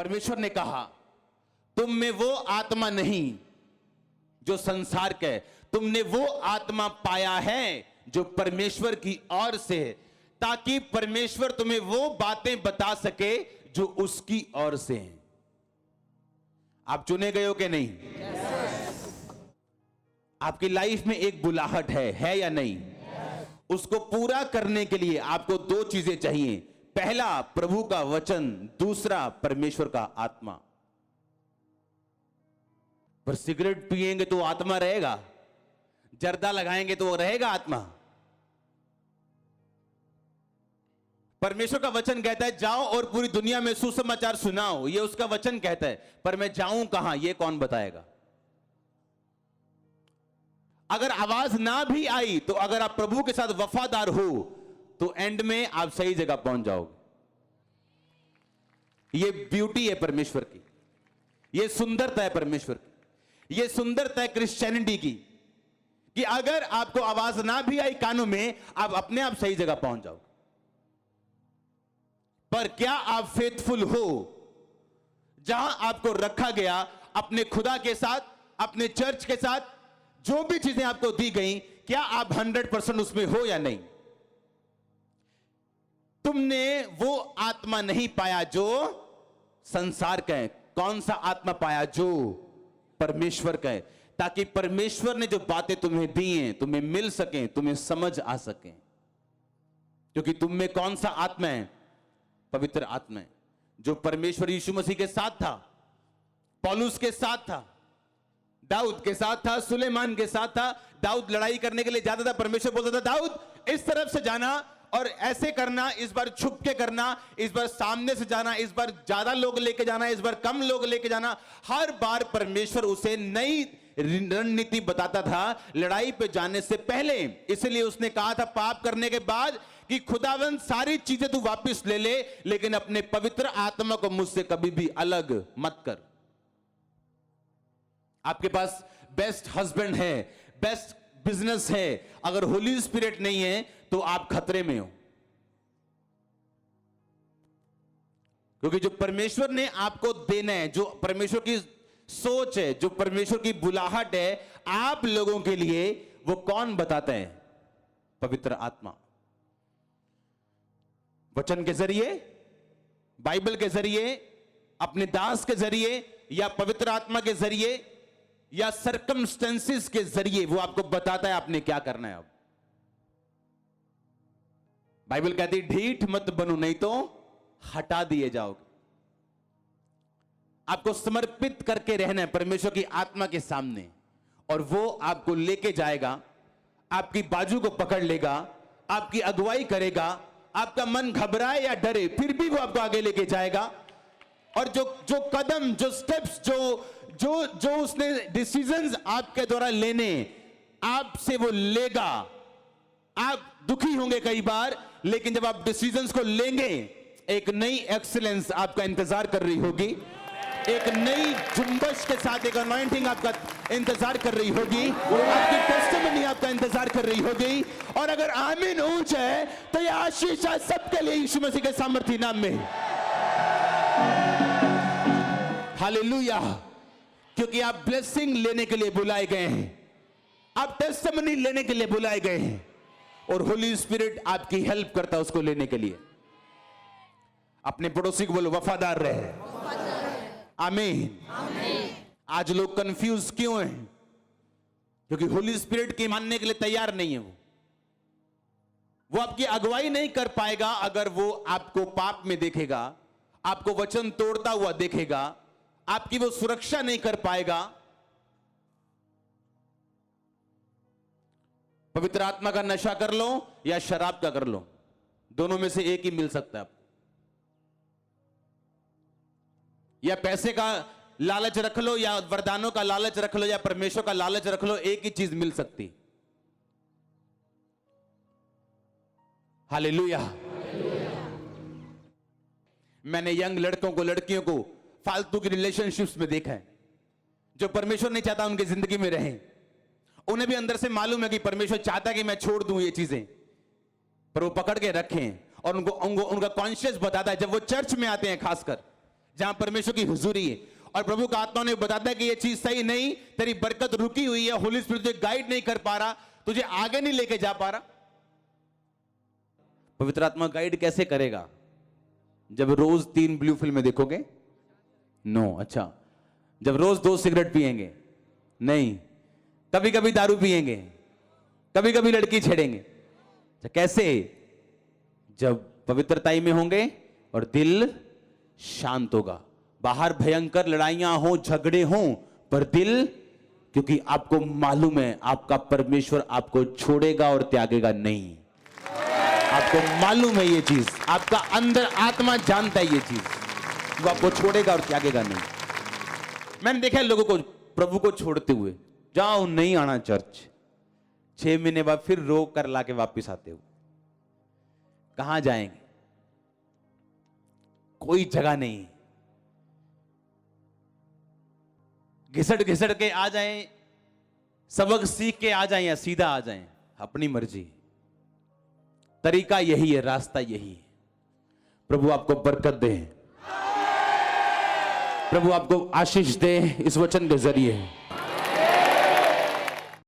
परमेश्वर ने कहा, तुम में वो आत्मा नहीं जो संसार का है, तुमने वो आत्मा पाया है जो परमेश्वर की ओर से है, ताकि परमेश्वर तुम्हें वो बातें बता सके जो उसकी ओर से हैं। आप चुने गए हो कि नहीं? आपकी लाइफ में एक बुलाहट है या नहीं? उसको पूरा करने के लिए आपको दो चीजें चाहिए। पहला प्रभु का वचन, दूसरा परमेश्वर का आत्मा। पर सिगरेट पिएंगे तो आत्मा रहेगा, जर्दा लगाएंगे तो वो रहेगा आत्मा। परमेश्वर का वचन कहता है जाओ और पूरी दुनिया में सुसमाचार सुनाओ, ये उसका वचन कहता है। पर मैं जाऊं कहां, ये कौन बताएगा? अगर आवाज ना भी आई तो अगर आप प्रभु के साथ वफादार हो तो एंड में आप सही जगह पहुंच जाओगे। ये ब्यूटी है परमेश्वर की, ये सुंदरता है परमेश्वर की, ये सुंदरता है क्रिश्चियनिटी की, कि अगर आपको आवाज ना भी आई कानों में, आप अपने आप सही जगह पहुंच जाओगे। पर क्या आप फेथफुल हो? जहां आपको रखा गया, अपने खुदा के साथ, अपने चर्च के साथ, जो भी चीजें आपको दी गई, क्या आप 100% उसमें हो या नहीं? तुमने वो आत्मा नहीं पाया जो संसार का है। कौन सा आत्मा पाया? जो परमेश्वर का है, ताकि परमेश्वर ने जो बातें तुम्हें दी हैं तुम्हें मिल सकें, तुम्हें समझ आ सकें। क्योंकि तुम में कौन सा आत्मा है? पवित्र आत्मा है, जो परमेश्वर यीशु मसीह के साथ था, पौलुस के साथ था, दाऊद के साथ था, सुलेमान के साथ था। दाऊद लड़ाई करने के लिए जाता था, परमेश्वर बोलता था दाऊद इस तरफ से जाना और ऐसे करना, इस बार छुप के करना, इस बार सामने से जाना, इस बार ज्यादा लोग लेके जाना, इस बार कम लोग लेके जाना। हर बार परमेश्वर उसे नई रणनीति बताता था लड़ाई पे जाने से पहले। इसलिए उसने कहा था पाप करने के बाद कि खुदावंद सारी चीजें तू वापस ले ले, लेकिन अपने पवित्र आत्मा को मुझसे कभी भी अलग मत कर। आपके पास बेस्ट हस्बैंड है, बेस्ट बिजनेस है, अगर होली स्पिरिट नहीं है तो आप खतरे में हो। क्योंकि जो परमेश्वर ने आपको देना है, जो परमेश्वर की सोच है, जो परमेश्वर की बुलाहट है आप लोगों के लिए, वो कौन बताता है? पवित्र आत्मा। वचन के जरिए, बाइबल के जरिए, अपने दास के जरिए, या पवित्र आत्मा के जरिए, या सर्कमस्टेंसेस के जरिए वो आपको बताता है आपने क्या करना है। अब बाइबल कहती है ढीठ मत बनो नहीं तो हटा दिए जाओगे। आपको समर्पित करके रहना है परमेश्वर की आत्मा के सामने, और वो आपको लेके जाएगा, आपकी बाजू को पकड़ लेगा, आपकी अगुवाई करेगा। आपका मन घबराए या डरे फिर भी वो आपको आगे लेके जाएगा, और जो कदम, जो स्टेप्स, जो उसने डिसीजंस आपके द्वारा लेने, आपसे वो लेगा। आप दुखी होंगे कई बार, लेकिन जब आप डिसीजंस को लेंगे, एक नई एक्सीलेंस आपका इंतजार कर रही होगी, एक नई जुम्बश के साथ एक अनॉइंटिंग आपका इंतजार कर रही होगी, आपकी टेस्टिमनी आपका इंतजार कर रही होगी। और अगर आमीन ऊंच है तो यह आशीष आज सबके लिए यीशु मसीह के सामर्थी नाम में। हालेलुया। क्योंकि आप ब्लेसिंग लेने के लिए बुलाए गए हैं, आप टेस्टिमनी लेने के लिए बुलाए गए हैं, और होली स्पिरिट आपकी हेल्प करता है उसको लेने के लिए। अपने पड़ोसी को बोलो वफादार रहे। आमीन। आज लोग कंफ्यूज क्यों हैं? क्योंकि होली स्पिरिट की मानने के लिए तैयार नहीं है। वो आपकी अगुवाई नहीं कर पाएगा अगर वो आपको पाप में देखेगा, आपको वचन तोड़ता हुआ देखेगा, आपकी वो सुरक्षा नहीं कर पाएगा। पवित्र आत्मा का नशा कर लो या शराब का कर लो, दोनों में से एक ही मिल सकता है आपको। या पैसे का लालच रख लो, या वरदानों का लालच रख लो, या परमेश्वर का लालच रख लो, एक ही चीज मिल सकती। हालेलुया। मैंने यंग लड़कों को, लड़कियों को फालतू की रिलेशनशिप्स में देखा है, जो परमेश्वर नहीं चाहता उनकी जिंदगी में रहे। उन्हें भी अंदर से मालूम है कि परमेश्वर चाहता कि मैं छोड़ दूं ये चीजें, पर वो पकड़ के रखें। और उनका कॉन्शियस बताता है, जब वो चर्च में आते हैं खासकर, जहां परमेश्वर की हुजूरी है और प्रभु का आत्मा ने बताता है कि ये चीज सही नहीं, तेरी बरकत रुकी हुई है, होली स्पिरिट तुझे गाइड नहीं कर पा रहा, तुझे आगे नहीं लेके जा पा रहा। पवित्र आत्मा गाइड कैसे करेगा? जब रोज 3 ब्लू फिल्में देखोगे? नो। अच्छा, जब रोज 2 सिगरेट पिएंगे? नहीं। कभी कभी दारू पिएंगे, कभी कभी लड़की छेड़ेंगे। अच्छा, कैसे? जब पवित्रताई में होंगे और दिल शांत होगा। बाहर भयंकर लड़ाइयां हो, झगड़े हो, पर दिल, क्योंकि आपको मालूम है आपका परमेश्वर आपको छोड़ेगा और त्यागेगा नहीं। आपको मालूम है ये चीज, आपका अंदर आत्मा जानता है ये चीज, वो आपको छोड़ेगा और त्यागेगा नहीं। मैंने देखा है लोगों को प्रभु को छोड़ते हुए, जाओ नहीं आना चर्च, 6 महीने बाद फिर रोक कर लाके वापिस आते हो। कहां जाएंगे? कोई जगह नहीं। घिसट घिसट के आ जाएं, सबक सीख के आ जाएं या सीधा आ जाएं, अपनी मर्जी। तरीका यही है, रास्ता यही है। प्रभु आपको बरकत दे, प्रभु आपको आशीष दे इस वचन के जरिए।